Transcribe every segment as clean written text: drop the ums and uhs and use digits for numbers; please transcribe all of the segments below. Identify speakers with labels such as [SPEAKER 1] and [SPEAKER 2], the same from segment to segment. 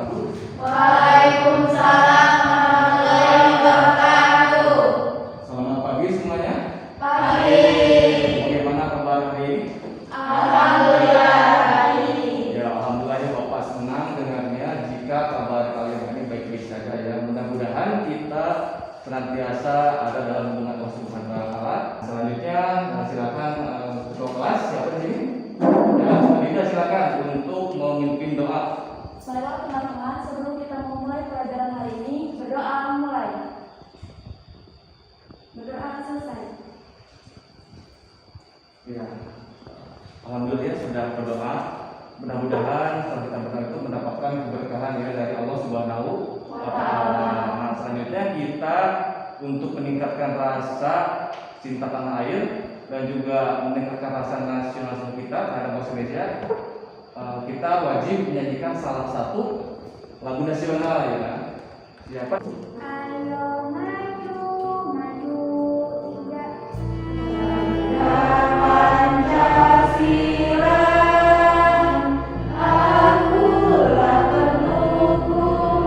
[SPEAKER 1] wabarakatuh.
[SPEAKER 2] Waalaikumsalam warahmatullahi wabarakatuh.
[SPEAKER 1] Selamat pagi semuanya.
[SPEAKER 2] Pagi.
[SPEAKER 1] Bagaimana kabar hari ini?
[SPEAKER 2] Alhamdulillah baik.
[SPEAKER 1] Ya, alhamdulillah ya Bapak, senang dengarnya jika kabar kalian ini baik-baik saja ya. Mudah-mudahan kita senantiasa ada dalam lindungan Allah Subhanahu wa taala. Selanjutnya silakan ketua kelas siapa di sini? Ya, Dinda silakan untuk memimpin doa.
[SPEAKER 3] Baiklah teman-teman, sebelum kita memulai pelajaran hari ini, berdoa mulai. Berdoa selesai.
[SPEAKER 1] Ya, alhamdulillah sudah berdoa. Mudah-mudahan setelah kita berdoa itu mendapatkan keberkahan ya dari Allah Subhanahu wa taala. Nah, selanjutnya kita untuk meningkatkan rasa cinta tanah air dan juga meningkatkan rasa nasionalisme kita terhadap bangsa Indonesia, kita wajib menyanyikan salah satu lagu nasional ya. Siapa?
[SPEAKER 3] Ayo maju, maju, tiga.
[SPEAKER 2] Pancasila, akulah pendukungmu.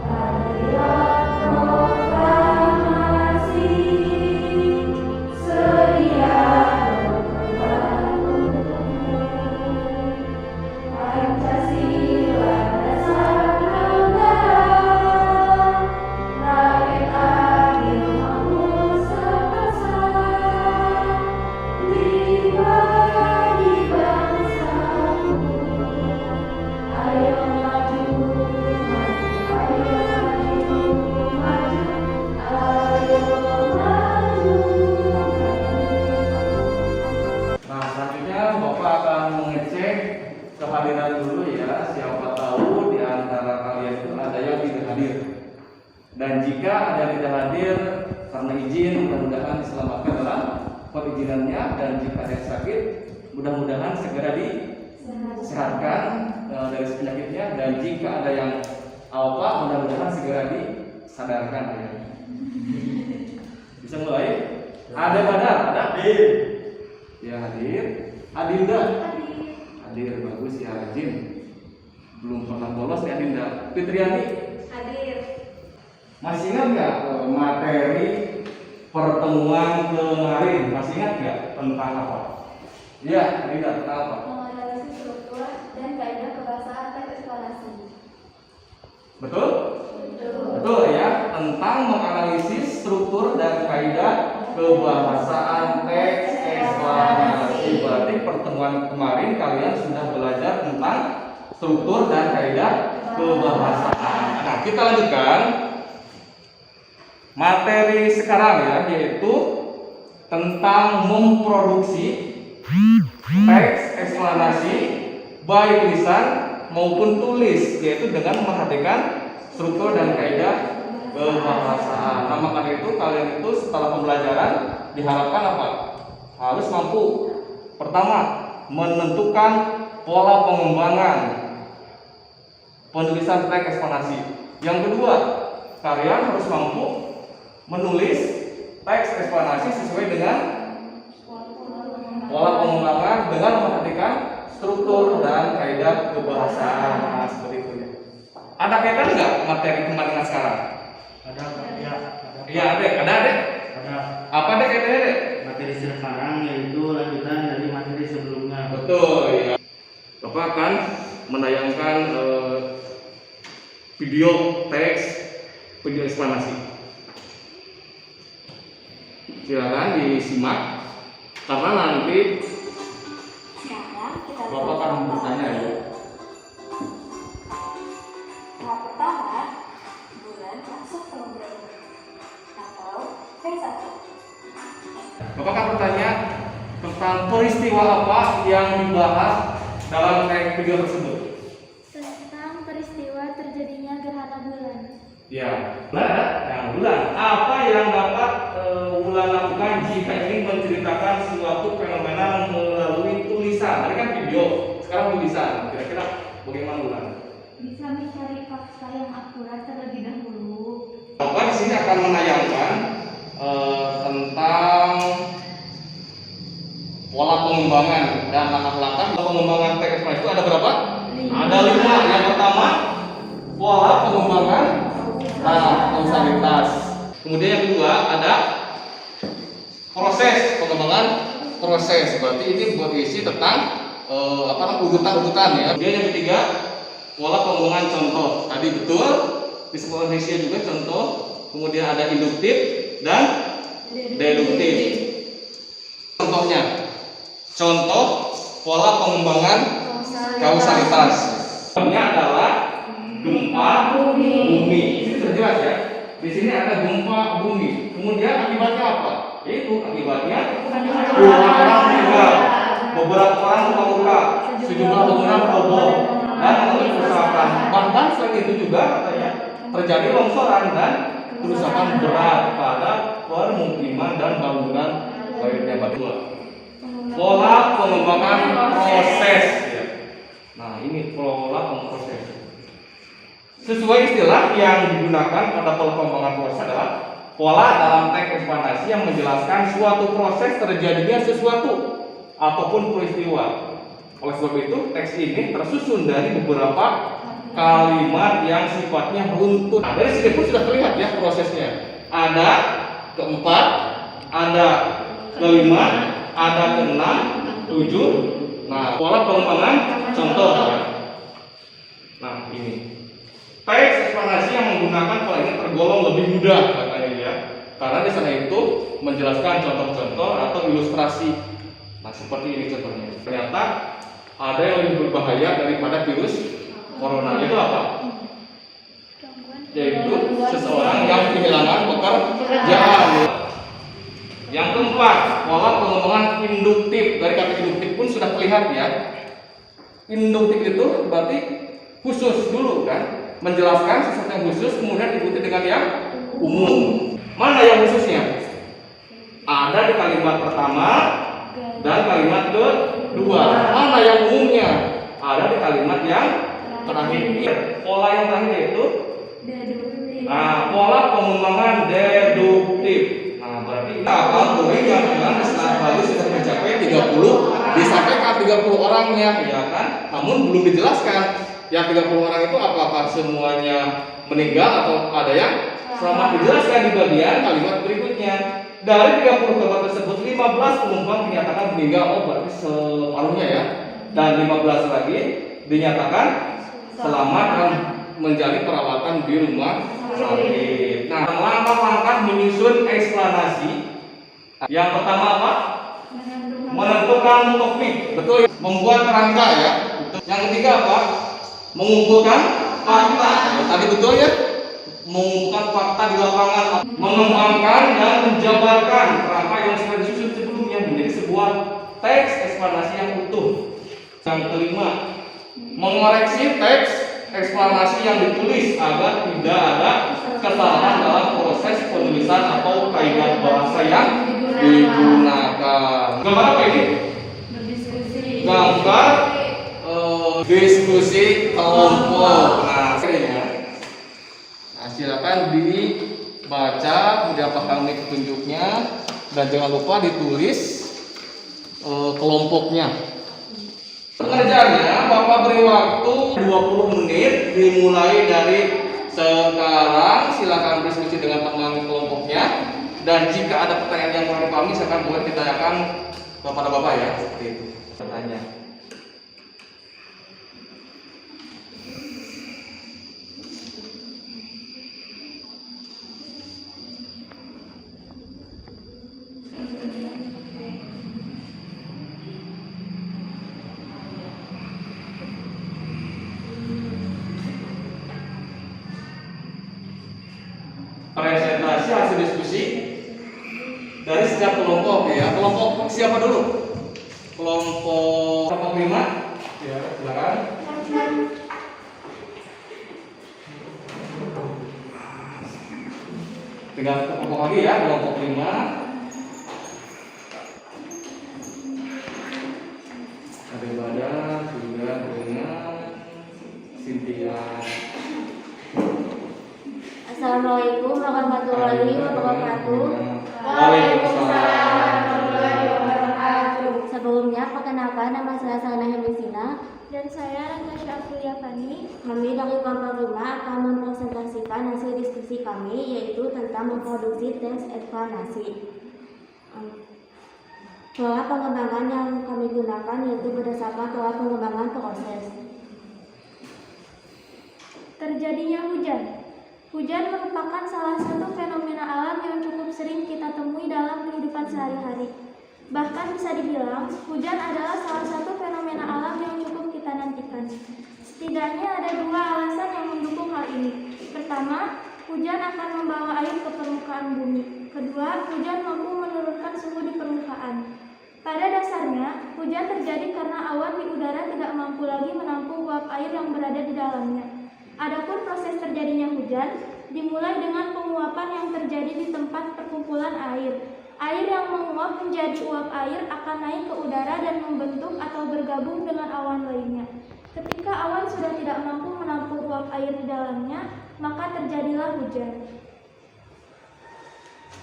[SPEAKER 2] Patriot proklamasi, sedia berkorban untukmu. Pancasila dasar negara, rakyat adil makmur sepersa, pribadi bangsaku. Ayo maju, maju, ayo maju, maju, ayo maju,
[SPEAKER 1] Nah, selanjutnya Bapak akan mengecek kehadiran dulu ya. Siapa tahu di antara kalian itu ada yang tidak hadir. Dan jika ada yang tidak hadir karena izin, mudah-mudahan diselamatkan dalam perizinannya. Dan jika ada yang sakit, mudah-mudahan segera disehatkan dari penyakitnya. Dan jika ada yang apa, mudah-mudahan segera disadarkan ya. Bisa mulai? Ada Badar, ada hadir. Ya hadir. Adinda hadir, bagus ya, rajin. Belum pernah bolos ya Adinda. Fitriani
[SPEAKER 3] Hadir.
[SPEAKER 1] masih ingat nggak materi pertemuan kemarin? Masih ingat nggak tentang apa? Iya, Adinda, tentang apa?
[SPEAKER 3] Menganalisis struktur dan kaidah kebahasaan teks eksplanasi.
[SPEAKER 1] Betul?
[SPEAKER 3] Betul.
[SPEAKER 1] Betul ya, tentang menganalisis struktur dan kaidah kebahasaan teks eksplanasi. Berarti pertemuan kemarin kalian sudah belajar tentang struktur dan kaidah kebahasaan. Nah, kita lanjutkan materi sekarang ya, yaitu tentang memproduksi teks eksplanasi baik tulisan maupun tulis, yaitu dengan memperhatikan struktur dan kaidah kebahasaan. Nah, maka itu kalian itu setelah pembelajaran diharapkan apa? Harus mampu, pertama, menentukan pola pengembangan penulisan teks eksplanasi. Yang kedua, kalian harus mampu menulis teks eksplanasi sesuai dengan pola pengembangan dengan memperhatikan struktur dan kaidah kebahasaan. Nah, seperti itu ya. Ada kaitan nggak materi kemarin dengan sekarang?
[SPEAKER 4] Ada Pak, ya, ada.
[SPEAKER 1] Iya, ada, Dek.
[SPEAKER 4] Ada
[SPEAKER 1] Apa Dek kaitannya, Dek?
[SPEAKER 4] materi sekarang yaitu lanjutan dari materi sebelumnya.
[SPEAKER 1] Betul ya. Bapak akan menayangkan video teks video eksplanasi. Silakan disimak karena nanti
[SPEAKER 3] Sekarang kita
[SPEAKER 1] Bapak akan bertanya ya.
[SPEAKER 3] Tahap pertama, bulan masuk ke bulan atau V1.
[SPEAKER 1] Bapak akan bertanya tentang peristiwa apa yang dibahas dalam teks video tersebut.
[SPEAKER 3] Tentang peristiwa terjadinya gerhana bulan.
[SPEAKER 1] Ya, bulan. Apa yang dapat Wulan lakukan jika ingin menceritakan suatu fenomena melalui tulisan? Tadi kan video, sekarang tulisan. Kira-kira bagaimana Wulan?
[SPEAKER 3] Bisa mencari fakta yang akurat terlebih dahulu.
[SPEAKER 1] Bapak di sini akan menayangkan tentang pola pengembangan dan langkah-langkah pengembangan teks eksplanasi itu ada berapa?
[SPEAKER 3] 5.
[SPEAKER 1] Ada 5. Yang pertama, pola pengembangan kausalitas. Kemudian yang kedua ada proses pengembangan proses. Berarti ini berisi tentang urutan-urutan ya. Kemudian yang ketiga, pola pengembangan contoh. Tadi betul disebut Indonesia juga contoh. Kemudian ada induktif dan deduktif. Contohnya, contoh pola pengembangan kausalitas. Contohnya adalah gempa bumi. Ini terjelas ya. Di sini ada gempa bumi. Kemudian akibatnya apa? Yaitu akibatnya orang meninggal, beberapa orang luka-luka, sejumlah bangunan roboh dan kerusakan. Bahkan selain itu juga katanya terjadi longsoran dan kerusakan berat pada permukiman dan bangunan lainnya. Pola pengembangan proses. Nah, ini pola pengembangan proses. Sesuai istilah yang digunakan pada pola pengembangan proses adalah pola dalam teks eksplanasi yang menjelaskan suatu proses terjadinya sesuatu ataupun peristiwa. Oleh sebab itu, teks ini tersusun dari beberapa kalimat yang sifatnya runtut. Nah, dari sini pun sudah terlihat ya prosesnya. Ada keempat, ada kelima, ada keenam, 7. Nah, pola pengembangan contoh ya. Nah, ini teks eksplanasi yang menggunakan pola ini tergolong lebih mudah katanya ya, karena di sana itu menjelaskan contoh-contoh atau ilustrasi. Nah, seperti ini contohnya. Ternyata ada yang lebih berbahaya daripada virus corona. Itu apa? Yaitu seseorang yang kehilangan pekerjaan. Yang keempat, pola pengembangan induktif. Dari kata induktif pun sudah terlihat ya. Induktif itu berarti khusus dulu kan, menjelaskan sesuatu yang khusus kemudian diikuti dengan yang umum. Mana yang khususnya? Ada di kalimat pertama dan kalimat kedua. Mana yang umumnya? Ada di kalimat yang terakhir. Pola yang terakhir yaitu pola pengembangan deduktif. Nah, berarti kapal Boeing yang dengan setelah Bali sudah mencapai 30, disampaikan 30 orangnya, ya kan? Namun belum dijelaskan yang 30 orang itu apakah semuanya meninggal atau ada yang selamat. Dijelaskan di bagian kalimat berikutnya. Dari 30 kapal tersebut 15 penumpang dinyatakan meninggal, berarti separuhnya ya. Dan 15 lagi dinyatakan selamat dan menjalani perawatan di rumah sakit. Nah, langkah-langkah menyusun eksplanasi. Yang pertama apa? Menentukan topik. Betul. Membuat kerangka ya. Yang ketiga apa? Mengumpulkan fakta. Tadi betul ya? Mengumpulkan fakta di lapangan. Mengembangkan dan menjabarkan kerangka yang sudah disusun sebelumnya menjadi sebuah teks eksplanasi yang utuh. Yang kelima, mengoreksi teks eksplanasi yang ditulis agar tidak ada kesalahan dalam proses penulisan atau kaidah bahasa yang digunakan. Gambar apa ini? Gambar diskusi kelompok. Nah, silakan dibaca, kemudian pahami petunjuknya, dan jangan lupa ditulis kelompoknya. Pengerjaannya Bapak beri waktu 20 menit dimulai dari sekarang. Silakan diskusi dengan teman kelompoknya, dan jika ada pertanyaan yang kurang dipahami silakan boleh ditanyakan kepada Bapak ya, seperti itu. Bertanya. Presentasi hasil diskusi dari setiap kelompok ya. Kelompok siapa dulu? Kelompok 5 ya, silakan. Tinggal kelompok lagi ya, kelompok 5. Ada Badan, sudah dengan Cynthia.
[SPEAKER 2] Assalamualaikum warahmatullahi wabarakatuh.
[SPEAKER 1] Waalaikumsalam.
[SPEAKER 2] Sebelumnya perkenalkan, nama saya Sana Hemisina
[SPEAKER 3] Dan saya Rangga Syafri Julia Fani.
[SPEAKER 2] Kami dari kelompok 5 akan mempresentasikan hasil diskusi kami, yaitu tentang memproduksi teks eksplanasi. Pola pengembangan yang kami gunakan yaitu berdasarkan pola pengembangan proses.
[SPEAKER 3] Terjadinya hujan. Hujan merupakan salah satu fenomena alam yang cukup sering kita temui dalam kehidupan sehari-hari. Bahkan bisa dibilang, hujan adalah salah satu fenomena alam yang cukup kita nantikan. Setidaknya ada 2 alasan yang mendukung hal ini. Pertama, hujan akan membawa air ke permukaan bumi. Kedua, hujan mampu menurunkan suhu di permukaan. Pada dasarnya, hujan terjadi karena awan di udara tidak mampu lagi menampung uap air yang berada di dalamnya. Adapun proses terjadinya hujan dimulai dengan penguapan yang terjadi di tempat perkumpulan air. Air yang menguap menjadi uap air akan naik ke udara dan membentuk atau bergabung dengan awan lainnya. Ketika awan sudah tidak mampu menampung uap air di dalamnya, maka terjadilah hujan.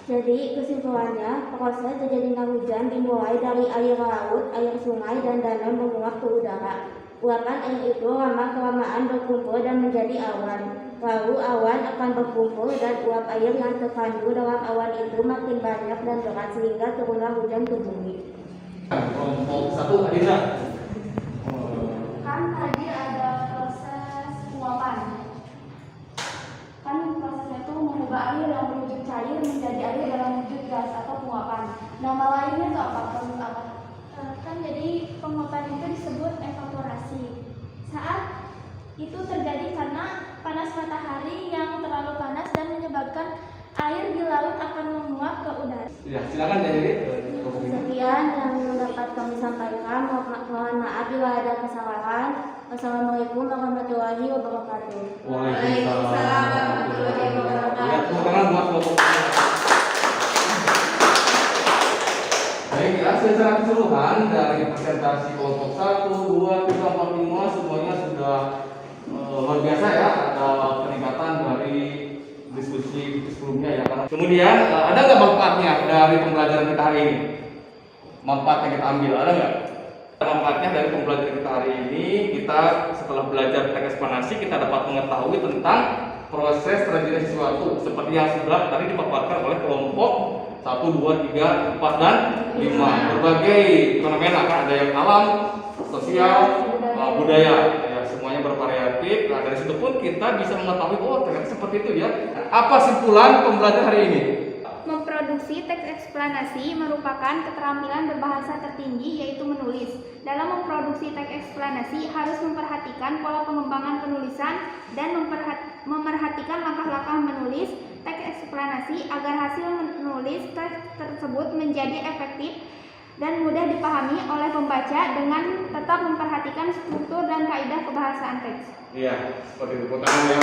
[SPEAKER 2] Jadi kesimpulannya, proses terjadinya hujan dimulai dari air laut, air sungai, dan danau menguap ke udara. Uapan air itu lama-kelamaan berkumpul dan menjadi awan. Lalu awan akan berkumpul dan uap air yang terkandung dalam awan itu makin banyak dan berat sehingga turunlah hujan ke bumi.
[SPEAKER 1] Kelompok 1 Adinda.
[SPEAKER 3] Kan tadi ada proses penguapan. Kan prosesnya itu mengubah air yang berwujud cair menjadi air dalam wujud gas atau penguapan. Nama lainnya itu apa? Proses apa? Kan jadi penguapan itu disebut evaporasi. Saat itu terjadi karena panas matahari yang terlalu panas dan menyebabkan air di laut akan menguap ke udara.
[SPEAKER 1] Ya, silakan jadi.
[SPEAKER 2] Sekian yang dapat kami sampaikan. Mohon maaf bila ada kesalahan. Wassalamualaikum warahmatullahi wabarakatuh.
[SPEAKER 1] Waalaikumsalam warahmatullahi wabarakatuh. Ya, tepuk tangan buat kelompok. Baik, ya, secara keseluruhan dari presentasi kelompok 1, 2, 3, 4, 5 semuanya sudah luar biasa ya, ada peningkatan dari diskusi sebelumnya ya. Kemudian ada nggak manfaatnya dari pembelajaran kita hari ini? Manfaat yang kita ambil ada nggak? Manfaatnya dari pembelajaran kita hari ini, kita setelah belajar teks eksplanasi kita dapat mengetahui tentang proses terjadinya sesuatu seperti yang sudah tadi dipaparkan oleh kelompok 1, 2, 3, 4, dan 5. Berbagai fenomena kan, ada yang alam, sosial, budaya. Semuanya bervariatif. Nah, dari situ pun kita bisa mengetahui oh ternyata seperti itu ya. Apa simpulan pembelajaran hari ini?
[SPEAKER 5] Memproduksi teks eksplanasi merupakan keterampilan berbahasa tertinggi yaitu menulis. Dalam memproduksi teks eksplanasi harus memperhatikan pola pengembangan penulisan dan memerhatikan langkah-langkah menulis teks eksplanasi agar hasil menulis teks tersebut menjadi efektif dan mudah dipahami oleh pembaca dengan tetap memperhatikan struktur dan kaidah kebahasaan teks.
[SPEAKER 1] Iya, seperti itu. Potongan yang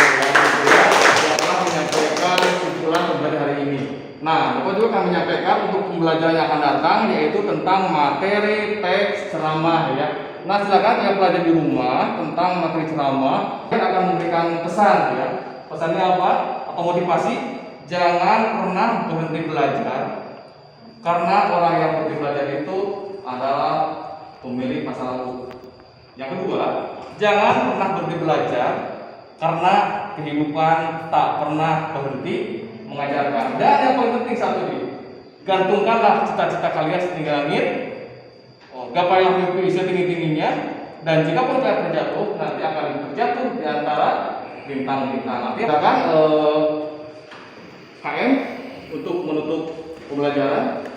[SPEAKER 1] telah menyampaikan simpulan pembelajaran hari ini. Nah, Bapak juga akan menyampaikan untuk pembelajaran yang akan datang yaitu tentang materi teks ceramah ya. Nah, silakan yang belajar di rumah tentang materi ceramah kita akan memberikan pesan ya. Pesannya apa? Atau motivasi? Jangan pernah berhenti belajar. Karena orang yang berhenti belajar itu adalah pemilik masa lalu. Yang kedua, jangan pernah berhenti belajar karena kehidupan tak pernah berhenti mengajarkan. Dan yang paling penting satu ini, gantungkanlah cita-cita kalian setinggi langit. Gapailah mimpi setinggi-tingginya. Dan jika pun kalian terjatuh, nanti akan terjatuh di antara bintang-bintang. Artinya kan KM untuk menutup pembelajaran.